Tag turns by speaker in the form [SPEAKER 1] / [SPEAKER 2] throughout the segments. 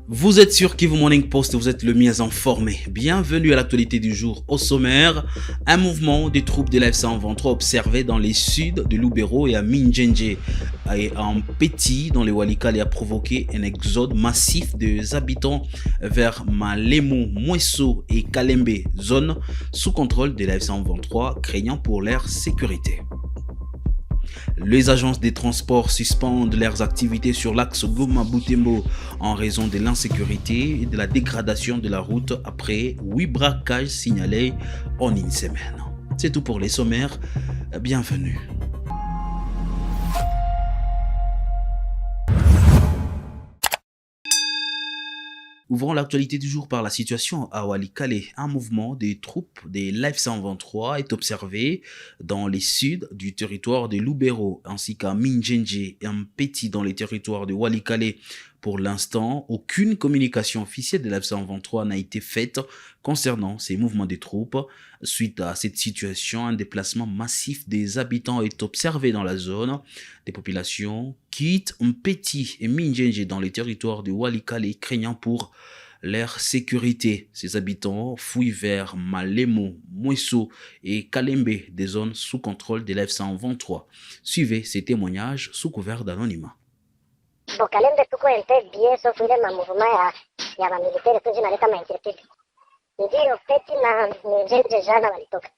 [SPEAKER 1] Vous êtes sur Kivu Morning Post, vous êtes le mieux informé. Bienvenue à l'actualité du jour. Au sommaire, un mouvement des troupes de l'F-123 observé dans les suds de Lubero et à Minjenje et en Petit dans les Walikale a provoqué un exode massif des habitants vers Malemo, Mweso et Kalembe, zone sous contrôle de l'F-123, craignant pour leur sécurité. Les agences des transports suspendent leurs activités sur l'axe Goma-Butembo en raison de l'insécurité et de la dégradation de la route après 8 braquages signalés en une semaine. C'est tout pour les sommaires. Bienvenue. Ouvrons l'actualité du jour par la situation à Walikale. Un mouvement des troupes des l'F-123 est observé dans les suds du territoire de Lubero ainsi qu'à Minjenje et Petit dans les territoires de Walikale. Pour l'instant, aucune communication officielle de l'F-123 n'a été faite concernant ces mouvements des troupes. Suite à cette situation, un déplacement massif des habitants est observé dans la zone. Des populations quittent Petit et Minjenje dans les territoires de Walikale, craignant pour leur sécurité. Ces habitants fuient vers Malemo, Mweso et Kalembe, des zones sous contrôle de l'F-123. Suivez ces témoignages sous couvert d'anonymat.
[SPEAKER 2] Bo Kalembe tuko ente bie so ile ma mouvement ya ba militaire tu zinaleta ma inquiétude. Ndio Peti na Minjenje jana walitoka.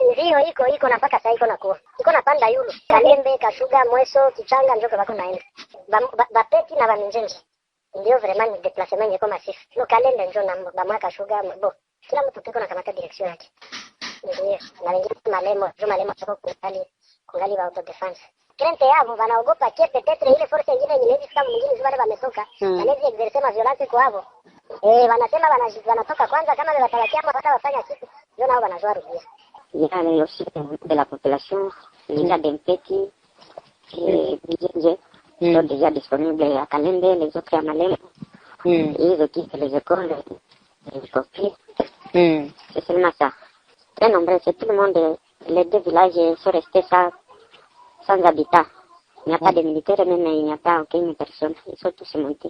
[SPEAKER 2] Ndio iko na paka sasa iko na panda yulu. Kalembe, Kashuga, Mweso, Kichanga ndio bako naenda. Ba Peti na ba Minjenje. Ndio vraiment ni déplacement yako massif. No Kalembe ndio na ba mwa Kashuga bo. Kila mtu peko na kamata direction yake. Ndio na wengine Malemo soko kungali wa auto defense. Krente yao wanaogopa ke petetre ile force nyingine nyingi kama mwingine wale wametoka wanaweza exercer ma violence kwa hapo wanasema wanatoka kwanza kama watalakia hata wafanya kitu ndio nao wanajua rudia.
[SPEAKER 3] Il y a aussi de la population, il y a des petits qui sont déjà disponibles à Kalembe, les autres à Malemo. Ils occupent les écoles, les conflits. C'est seulement ça. Très nombreux, c'est tout le monde, les deux villages sont restés sans habitat. Il n'y a pas de militaires, même il n'y a pas aucune personne. Ils sont tous montés.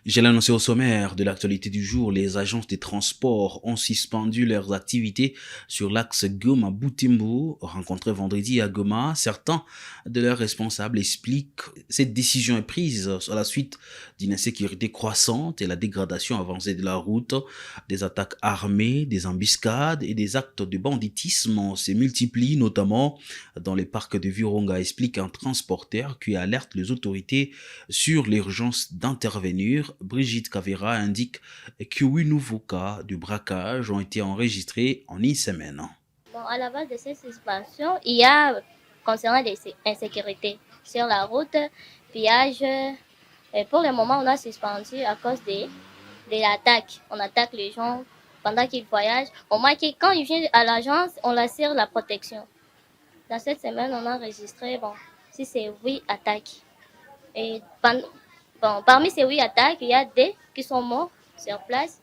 [SPEAKER 1] J'ai l'annoncé au sommaire de l'actualité du jour. Les agences des transports ont suspendu leurs activités sur l'axe Goma-Butembo. Rencontrés vendredi à Goma, certains de leurs responsables expliquent cette décision est prise à la suite d'une insécurité croissante et la dégradation avancée de la route. Des attaques armées, des embuscades et des actes de banditisme se multiplient, notamment dans les parcs de Virunga, explique un transporteur qui alerte les autorités sur l'urgence d'intervenir. Brigitte Kavera indique que 8 nouveaux cas de braquage ont été enregistrés en une semaine.
[SPEAKER 4] Bon, à la base de ces suspensions, il y a concernant des insécurités sur la route, pillage. Et pour le moment, on a suspendu à cause de l'attaque. On attaque les gens pendant qu'ils voyagent. Au moins, quand ils viennent à l'agence, on assure la protection. Dans cette semaine, on a enregistré, si c'est 8 attaques. Et parmi ces 8 attaques, il y a des qui sont morts sur place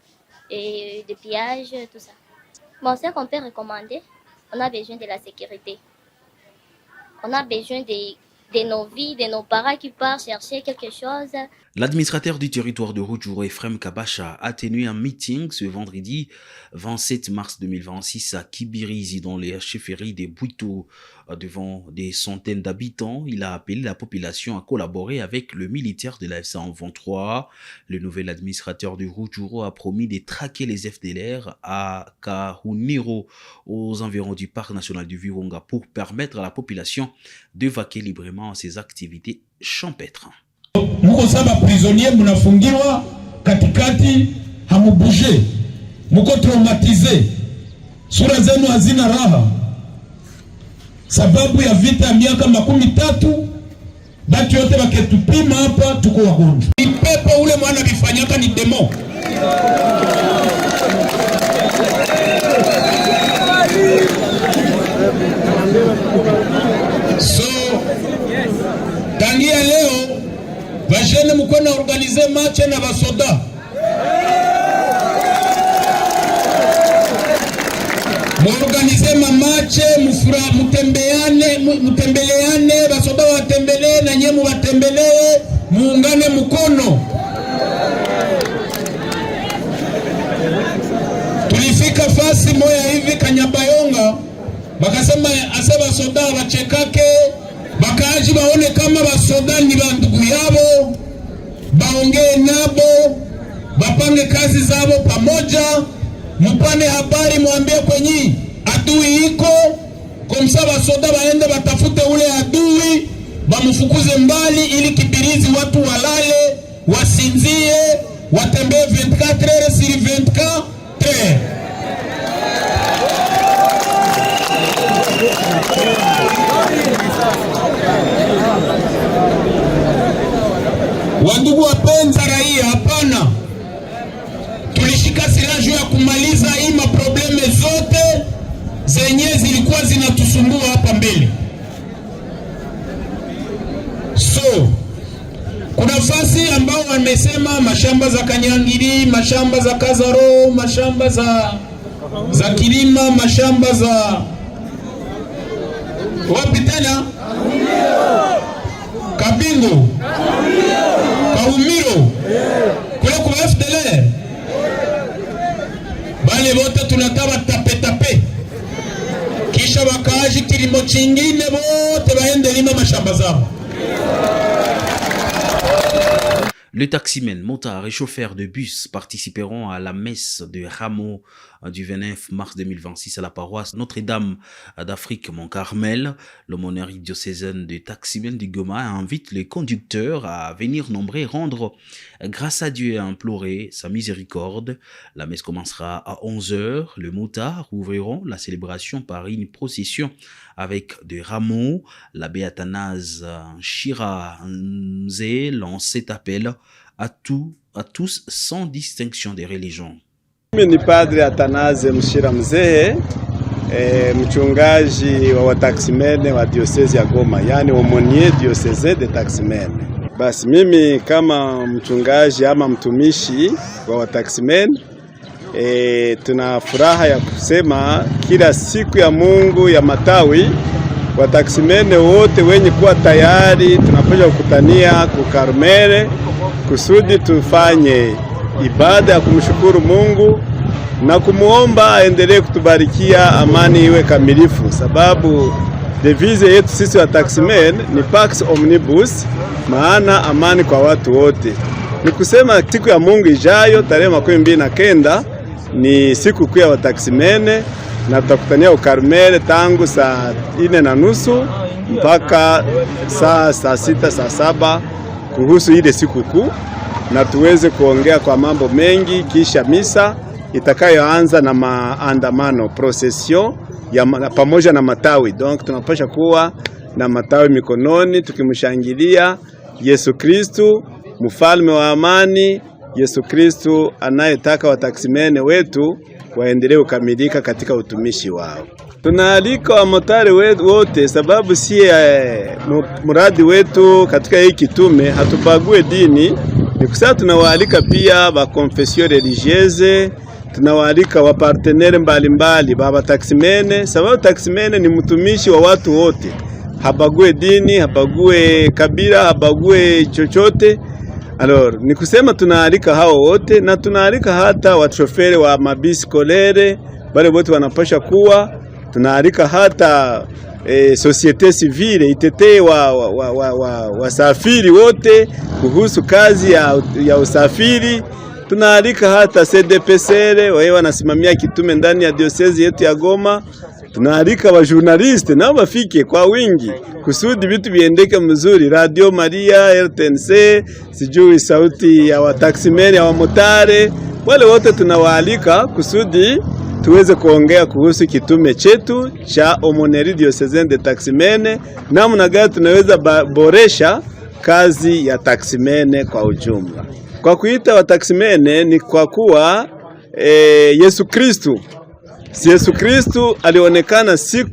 [SPEAKER 4] et des pillages, tout ça. Ce qu'on peut recommander, on a besoin de la sécurité. On a besoin de nos vies, de nos parents qui partent chercher quelque chose.
[SPEAKER 1] L'administrateur du territoire de Rutshuru, Ephrem Kabasha, a tenu un meeting ce vendredi 27 mars 2026 à Kibirizi, dans les chefferies des Bouito, devant des centaines d'habitants. Il a appelé la population à collaborer avec le militaire de la F-123. Le nouvel administrateur du Rutshuru a promis de traquer les FDLR à Kahuniro, aux environs du parc national du Virunga, pour permettre à la population de vaquer librement à ses activités champêtres.
[SPEAKER 5] Muko saba prisonnier munafungiwa katikati hamubuje, muko traumatize, sura zenu hazina raha sababu ya vita miaka 30. Batu yote baketupima hapa tuko wagonjwa. Ipepo ule mwana bifanyaka ni demo. So tangia leo vajene mukona organize match na basoda. Muorganize mamache, mutembeleane, basoda watembelee na nyemu watembelee, muungane mkono. akasema ase basoda bachekake bakaji baone kama basoda ni bandugu yabo, baongee nabo, bapange kazi zabo pamoja, mpane habari, mwambie kwenye adui iko komsa, basoda baende batafute ule adui, bamufukuze mbali ili kibirizi watu walale, wasinzie, watembee 24 heures sur 24. Wandugu wapenzi raia, hapana, tulishika silaha juu ya kumaliza hii maprobleme zote zenye zilikuwa zinatusumbua hapa mbele. So kuna fasi ambao wamesema mashamba za Kanyangiri, mashamba za Kazaro, mashamba za Kilima, mashamba za wapi tena? Kabingo, Kaumiro, kule kwa FDLR. Bale wote tunataka tape kisha wakaaji kilimo chingine wote waende lima mashamba zao.
[SPEAKER 1] Le taximen, motard et chauffeur de bus participeront à la messe de Rameau du 29 mars 2026 à la paroisse Notre-Dame d'Afrique Mont-Carmel. L'aumônerie diocésaine de taximen du Goma invite les conducteurs à venir nombreux rendre grâce à Dieu et à implorer sa miséricorde. La messe commencera à 11h. Les motards ouvriront la célébration par une procession avec des rameaux. L'abbé Athanase Chiramze lance cet appel à tous sans distinction des religions.
[SPEAKER 6] Mimi ni Padre Athanase Chiramze, mchungaji wa wataksimene wa diocese ya Goma, yani aumônier diocese de taximene. Basi mimi kama mchungaji ama mtumishi wa wataksimene, tuna furaha ya kusema kila siku ya Mungu ya matawi wataksimene wote wenye kuwa tayari tunapaswa kukutania ku Karmele kusudi tufanye ibada ya kumshukuru Mungu na kumuomba aendelee kutubarikia, amani iwe kamilifu, sababu devise yetu sisi wa taximen ni Pax Omnibus, maana amani kwa watu wote. Ni kusema siku ya Mungu ijayo tarehe 29 ni siku kuu ya wataximene, na tutakutania ukarmele tangu saa 4:30 mpaka saa 6 saa 7 kuhusu ile siku kuu, na tuweze kuongea kwa mambo mengi kisha misa itakayoanza na maandamano procession ya pamoja na matawi. Donc tunapasha kuwa na matawi mikononi tukimshangilia Yesu Kristu, mfalme wa amani, Yesu Kristu anayetaka wataksimene wetu waendelee kukamilika katika utumishi wao. Tunaalika wamotari wote, sababu si muradi wetu katika hii kitume hatubague dini. Ni kusema tunawaalika pia ba confession religieuse, tunawaalika wa partenaire mbalimbali ba taximene, sababu taximene ni mtumishi wa watu wote, habague dini, habague kabila, habague chochote. Alors ni kusema tunaalika hao wote, na tunaalika hata wachofere wa mabisi kolere bale wote wanapasha kuwa, tunaalika hata societe civile itetee wasafiri wote kuhusu kazi ya usafiri. Tunaalika hata CDPSR wao wanasimamia kitume ndani ya diocese yetu ya Goma. Tunaalika wa journaliste nao wafike kwa wingi kusudi vitu viendeke mzuri. Radio Maria, RTNC, sijui sauti ya wataximeni, ya wamotare, wale wote tunawaalika kusudi tuweze kuongea kuhusu kitume chetu cha Aumônerie Diocésaine de Taximene, namna gani tunaweza boresha kazi ya taximene kwa ujumla. Kwa kuita wa taximene ni kwa kuwa Yesu Kristu alionekana siku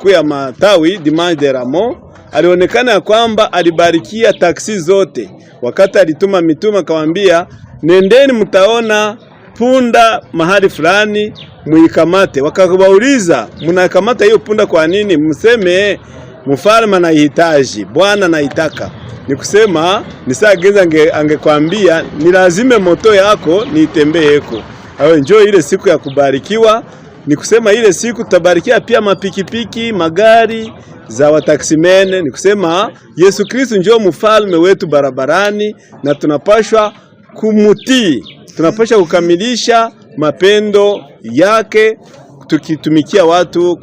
[SPEAKER 6] kuu ya matawi Dimanche de Ramos, alionekana kwamba alibarikia taksi zote. Wakati alituma mitume kawaambia, nendeni mtaona punda mahali fulani muikamate. Wakabauliza, munakamata hiyo punda kwa nini? Mseme mfalme anahitaji, Bwana anaitaka. Ni kusema ni saa geza angekwambia ni lazime moto yako nitembeeko. Hayo njoo ile siku ya kubarikiwa, ni kusema ile siku tutabarikia pia mapikipiki, magari za wataksimene. Ni kusema Yesu Kristo ndio mfalme wetu barabarani, na tunapashwa kumutii, tunapashwa kukamilisha mapendo yake, tukitumikia watu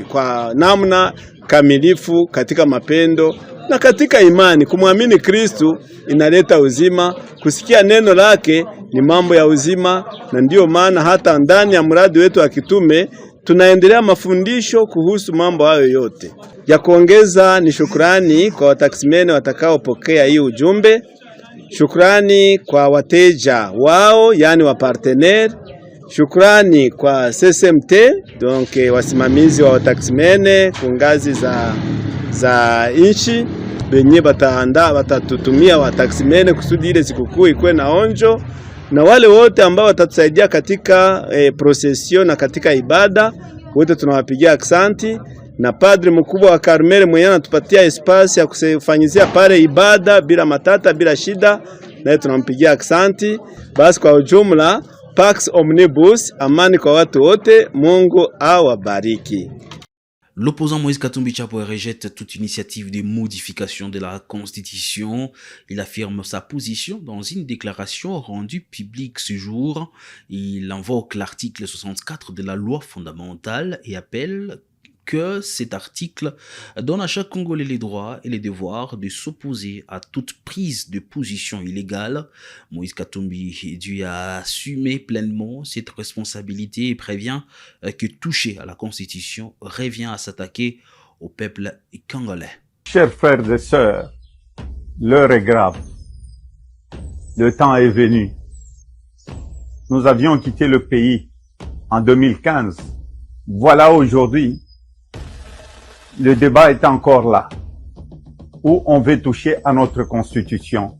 [SPEAKER 6] kwa namna kamilifu katika mapendo na katika imani. Kumwamini Kristo inaleta uzima, kusikia neno lake ni mambo ya uzima, na ndiyo maana hata ndani ya mradi wetu wa kitume tunaendelea mafundisho kuhusu mambo hayo yote. Ya kuongeza ni shukrani kwa wataksimene watakaopokea hii ujumbe, shukrani kwa wateja wao, yani wa partenaire, shukrani kwa CSMT, donc wasimamizi wa wataksimene kwa ngazi za inchi, benye watatutumia wataksimene kusudi ile sikukuu ikuwe na onjo, na wale wote ambao watatusaidia katika procession na katika ibada, wote tunawapigia aksanti, na padri mkubwa wa Karmeli mwenye anatupatia espace ya kufanyizia pale ibada bila matata, bila shida, na tunampigia aksanti. Basi kwa ujumla, Pax Omnibus, amani kwa watu wote, Mungu awabariki.
[SPEAKER 1] L'opposant Moïse Katumbi Tchapoué rejette toute initiative de modification de la Constitution. Il affirme sa position dans une déclaration rendue publique ce jour. Il invoque l'article 64 de la loi fondamentale et appelle que cet article donne à chaque Congolais les droits et les devoirs de s'opposer à toute prise de position illégale. Moïse Katumbi dû assumer pleinement cette responsabilité et prévient que toucher à la Constitution revient à s'attaquer au peuple congolais.
[SPEAKER 7] Chers frères et sœurs, l'heure est grave. Le temps est venu. Nous avions quitté le pays en 2015. Voilà aujourd'hui, le débat est encore là, où on veut toucher à notre constitution,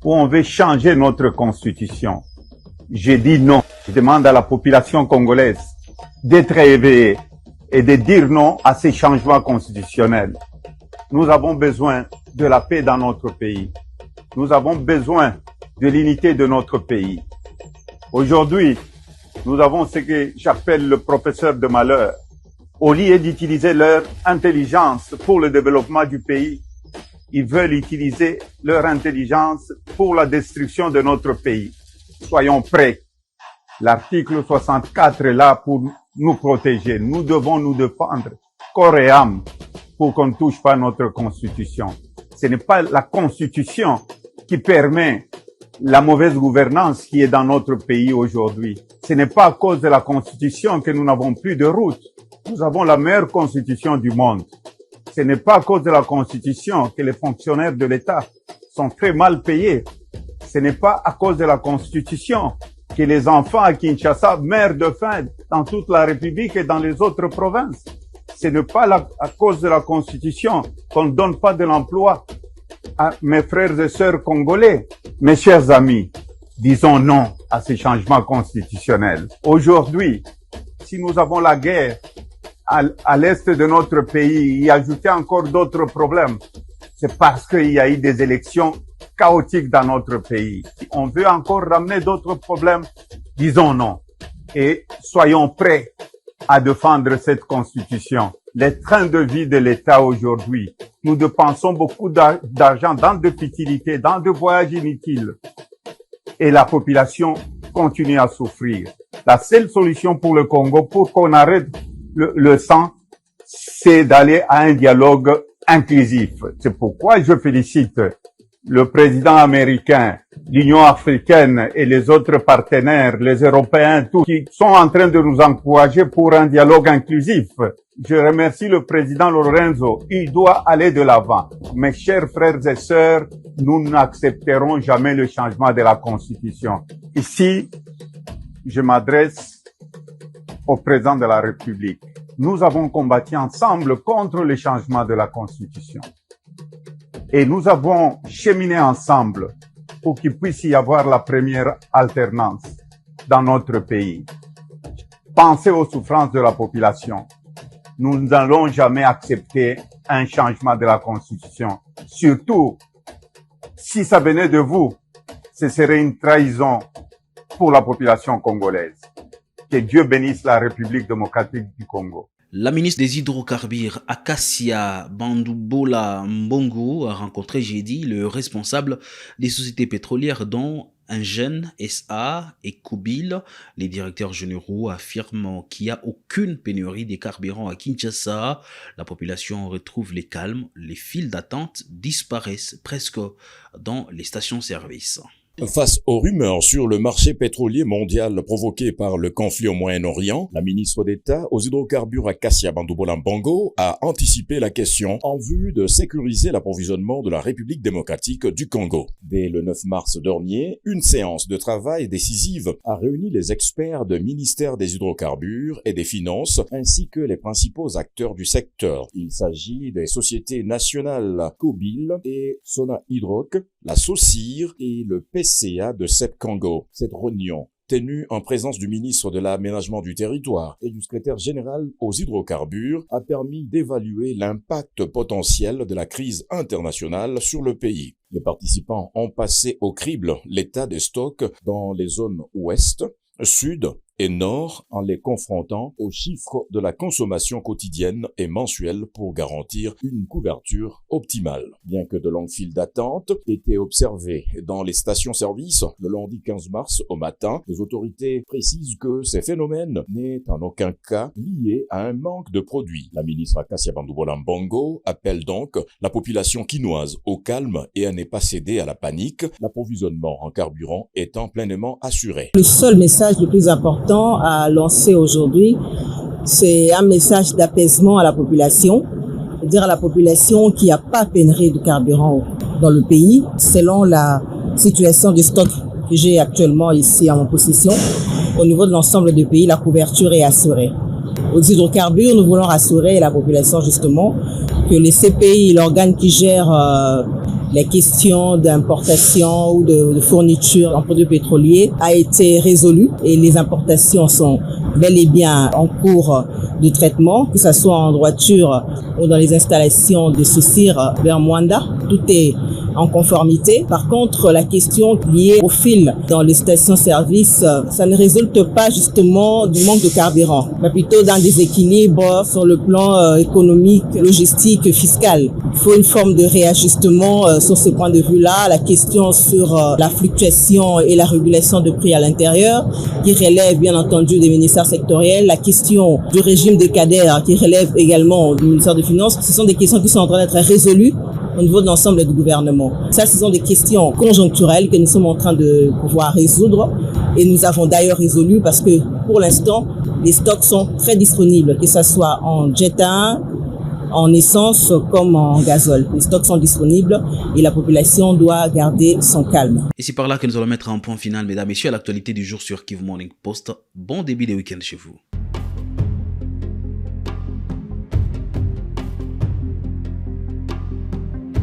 [SPEAKER 7] où on veut changer notre constitution. Je dis non. Je demande à la population congolaise d'être éveillée et de dire non à ces changements constitutionnels. Nous avons besoin de la paix dans notre pays. Nous avons besoin de l'unité de notre pays. Aujourd'hui, nous avons ce que j'appelle le professeur de malheur. Au lieu d'utiliser leur intelligence pour le développement du pays, ils veulent utiliser leur intelligence pour la destruction de notre pays. Soyons prêts. L'article 64 est là pour nous protéger. Nous devons nous défendre corps et âme pour qu'on ne touche pas notre constitution. Ce n'est pas la constitution qui permet la mauvaise gouvernance qui est dans notre pays aujourd'hui. Ce n'est pas à cause de la constitution que nous n'avons plus de route. Nous avons la meilleure constitution du monde. Ce n'est pas à cause de la constitution que les fonctionnaires de l'État sont très mal payés. Ce n'est pas à cause de la constitution que les enfants à Kinshasa meurent de faim dans toute la République et dans les autres provinces. Ce n'est pas à cause de la constitution qu'on ne donne pas de l'emploi à mes frères et sœurs congolais. Mes chers amis, disons non à ces changements constitutionnels. Aujourd'hui, si nous avons la guerre à l'est de notre pays, y ajouter encore d'autres problèmes, c'est parce qu'il y a eu des élections chaotiques dans notre pays. On veut encore ramener d'autres problèmes, disons non. Et soyons prêts à défendre cette constitution. Les trains de vie de l'État aujourd'hui, nous dépensons beaucoup d'argent dans des futilités, dans des voyages inutiles. Et la population continue à souffrir. La seule solution pour le Congo, pour qu'on arrête le sang, c'est d'aller à un dialogue inclusif. C'est pourquoi je félicite le président américain, l'Union africaine et les autres partenaires, les Européens, tous, qui sont en train de nous encourager pour un dialogue inclusif. Je remercie le président Lorenzo. Il doit aller de l'avant. Mes chers frères et sœurs, nous n'accepterons jamais le changement de la Constitution. Ici, je m'adresse au président de la République. Nous avons combattu ensemble contre le changement de la Constitution. Et nous avons cheminé ensemble pour qu'il puisse y avoir la première alternance dans notre pays. Pensez aux souffrances de la population. Nous n'allons jamais accepter un changement de la Constitution. Surtout, si ça venait de vous, ce serait une trahison pour la population congolaise. Que Dieu bénisse la République démocratique du Congo.
[SPEAKER 1] La ministre des Hydrocarbures, Acacia Bandoubola Mbongo, a rencontré jeudi le responsable des sociétés pétrolières dont Engen SA et Kobil. Les directeurs généraux affirment qu'il n'y a aucune pénurie des carburants à Kinshasa. La population retrouve les calmes. Les files d'attente disparaissent presque dans les stations-service.
[SPEAKER 8] Face aux rumeurs sur le marché pétrolier mondial provoqué par le conflit au Moyen-Orient, la ministre d'État aux hydrocarbures Acacia Bandoubola Mbongo a anticipé la question en vue de sécuriser l'approvisionnement de la République démocratique du Congo. Dès le 9 mars dernier, une séance de travail décisive a réuni les experts du ministère des Hydrocarbures et des Finances ainsi que les principaux acteurs du secteur. Il s'agit des sociétés nationales Kobil et Sona Hydroc, la SOCIR et le PCA de SEP Congo. Cette réunion, tenue en présence du ministre de l'Aménagement du Territoire et du secrétaire général aux hydrocarbures, a permis d'évaluer l'impact potentiel de la crise internationale sur le pays. Les participants ont passé au crible l'état des stocks dans les zones ouest, sud et nord en les confrontant aux chiffres de la consommation quotidienne et mensuelle pour garantir une couverture optimale. Bien que de longues files d'attente étaient observées dans les stations-service le lundi 15 mars au matin, les autorités précisent que ces phénomènes n'est en aucun cas lié à un manque de produits. La ministre Acacia Bandoubola Mbongo appelle donc la population quinoise au calme et à ne pas céder à la panique, l'approvisionnement en carburant étant pleinement assuré.
[SPEAKER 9] Le seul message le plus important à lancer aujourd'hui, c'est un message d'apaisement à la population, c'est-à-dire à la population qu'il n'y a pas pénurie de carburant dans le pays. Selon la situation du stock que j'ai actuellement ici en possession, au niveau de l'ensemble du pays, la couverture est assurée. Aux hydrocarbures, nous voulons rassurer la population justement que les CPI, l'organe qui gère les questions d'importation ou de fourniture en produits pétroliers, a été résolu et les importations sont bel et bien en cours de traitement, que ce soit en droiture ou dans les installations de SOCIR vers Mwanda. Tout est en conformité. Par contre, la question liée au fil dans les stations-service, ça ne résulte pas justement du manque de carburant, mais plutôt d'un déséquilibre sur le plan économique, logistique, fiscal. Il faut une forme de réajustement sur ce point de vue-là. La question sur la fluctuation et la régulation de prix à l'intérieur, qui relève bien entendu des ministères sectoriels. La question du régime des cadres, qui relève également du ministère des Finances. Ce sont des questions qui sont en train d'être résolues au niveau de l'ensemble du gouvernement. Ça, ce sont des questions conjoncturelles que nous sommes en train de pouvoir résoudre et nous avons d'ailleurs résolu parce que pour l'instant, les stocks sont très disponibles, que ce soit en jet A, en essence comme en gazole. Les stocks sont disponibles et la population doit garder son calme.
[SPEAKER 1] Et c'est par là que nous allons mettre un point final, mesdames et messieurs, à l'actualité du jour sur Kivu Morning Post. Bon début de week-end chez vous.